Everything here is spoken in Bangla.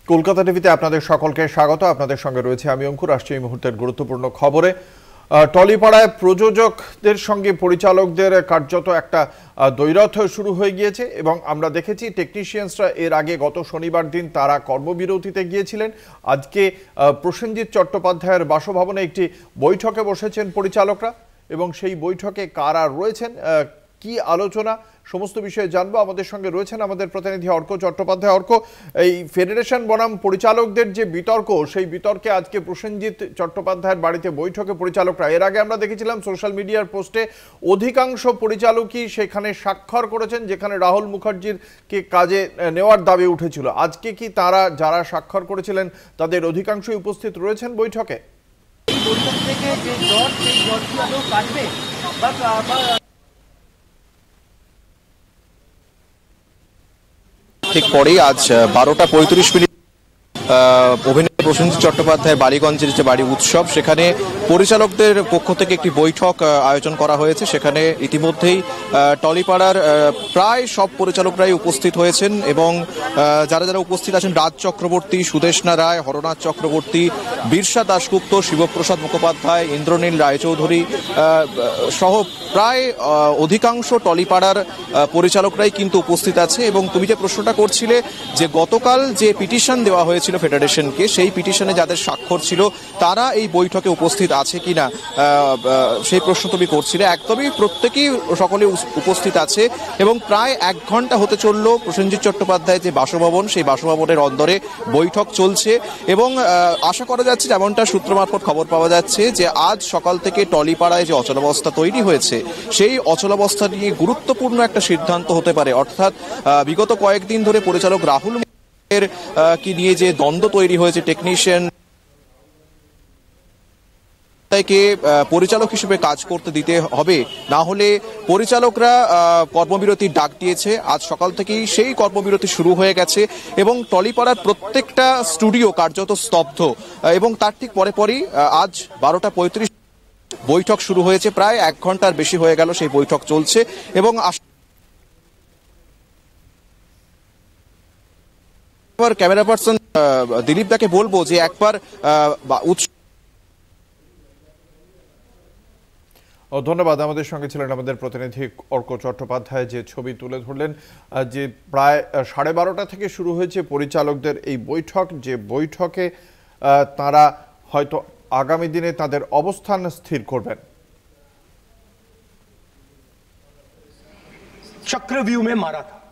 কলকাতা টিভিতে আপনাদের সকলকে স্বাগত। আপনাদের সঙ্গে রয়েছে আমি অঙ্কুর। আসছে এই মুহূর্তের গুরুত্বপূর্ণ খবরে। টলিপাড়ায় প্রযোজকদের সঙ্গে পরিচালকদের কার্যত একটা দ্বৈরথ শুরু হয়ে গিয়েছে এবং আমরা দেখেছি টেকনিশিয়ানসরা এর আগে গত শনিবার দিন তারা কর্মবিরতিতে গিয়েছিলেন। আজকে প্রসেনজিৎ চট্টোপাধ্যায়ের বাসভবনে একটি বৈঠকে বসেছেন পরিচালকরা এবং সেই বৈঠকে কারা রয়েছেন, কি আলোচনা, সমস্ত বিষয়ে জানবো। আমাদের সঙ্গে রয়েছেন আমাদের প্রতিনিধি অর্ক চট্টোপাধ্যায়। অর্ক, এই ফেডারেশন বনাম পরিচালকদের যে বিতর্ক, সেই বিতর্কে আজকে প্রসেনজিৎ চট্টোপাধ্যায়ের বাড়িতে বৈঠকে পরিচালকরা, এর আগে আমরা দেখেছিলাম সোশ্যাল মিডিয়ার পোস্টে অধিকাংশ পরিচালকই সেখানে স্বাক্ষর করেছেন যেখানে রাহুল মুখার্জিকে কাজে নেওয়ার দাবি উঠেছিল। আজকে কি তারা যারা স্বাক্ষর করেছিলেন তাদের অধিকাংশই উপস্থিত রয়েছেন বৈঠকে? ঠিক পরেই আজ 12:35 অভিনেতা প্রসেনজিৎ চট্টোপাধ্যায়ের বালিগঞ্জের যে বাড়ি উৎসব, সেখানে পরিচালকদের পক্ষ থেকে একটি বৈঠক আয়োজন করা হয়েছে। সেখানে ইতিমধ্যেই টলিপাড়ার প্রায় সব পরিচালকরাই উপস্থিত হয়েছেন এবং যারা যারা উপস্থিত আছেন, রাজ চক্রবর্তী, সুদেষ্ণা রায়, হরনাথ চক্রবর্তী, বীরসা দাশগুপ্ত, শিবপ্রসাদ মুখোপাধ্যায়, ইন্দ্রনীল রায়চৌধুরী সহ প্রায় অধিকাংশ টলিপাড়ার পরিচালকরাই কিন্তু উপস্থিত আছে। এবং তুমি যে প্রশ্নটা করছিলে যে গতকাল যে পিটিশন দেওয়া হয়েছিল ফেডারেশনকে, সেই পিটিশনে যাদের স্বাক্ষর ছিল তারা এই বৈঠকে উপস্থিত আছে কিনা সেই প্রশ্ন তুমি করছিলে। একদমই প্রত্যেকেই সকলে উপস্থিত আছে এবং প্রায় 1 ঘন্টা হতে চললো প্রসেনজিৎ চট্টোপাধ্যায় যে বাসভবন, সেই বাসভবনের অন্দরে বৈঠক চলছে এবং আশা করা যাচ্ছে, যেমনটা সূত্র মারফত খবর পাওয়া যাচ্ছে, যে আজ সকাল থেকে টলিপাড়ায় যে অচলাবস্থা তৈরি হয়েছে সেই অচলাবস্থা নিয়ে গুরুত্বপূর্ণ একটা সিদ্ধান্ত হতে পারে। অর্থাৎ বিগত কয়েকদিন ধরে পরিচালক রাহুল এর কি নিয়ে যে দ্বন্দ্ব তৈরি হয়েছে, টেকনিশিয়ান কে পরিচালক হিসেবে কাজ করতে দিতে হবে, না হলে পরিচালকরা কর্মবিরতির ডাক দিয়েছে। আজ সকাল থেকেই সেই কর্মবিরতি শুরু হয়ে গেছে এবং টলিপাড়ার প্রত্যেকটা স্টুডিও কার্যত স্তব্ধ। এবং তার ঠিক পরে পরই আজ 12:35 বৈঠক শুরু হয়েছে। প্রায় 1 ঘন্টার বেশি হয়ে গেল সেই বৈঠক চলছে এবং ক্যামেরা পার্সন দিলীপ দাকে বলবো যে একবার ধন্যবাদ। আমাদের সঙ্গে ছিলেন আমাদের প্রতিনিধি অর্ক চট্টোপাধ্যায়, যে ছবি তুলে ধরলেন যে প্রায় 12:30 থেকে শুরু হয়েছে পরিচালকদের এই বৈঠক, যে বৈঠকে তারা হয়তো আগামী দিনে তাদের অবস্থান স্থির করবেন। चक्रव्यूह में मारा था।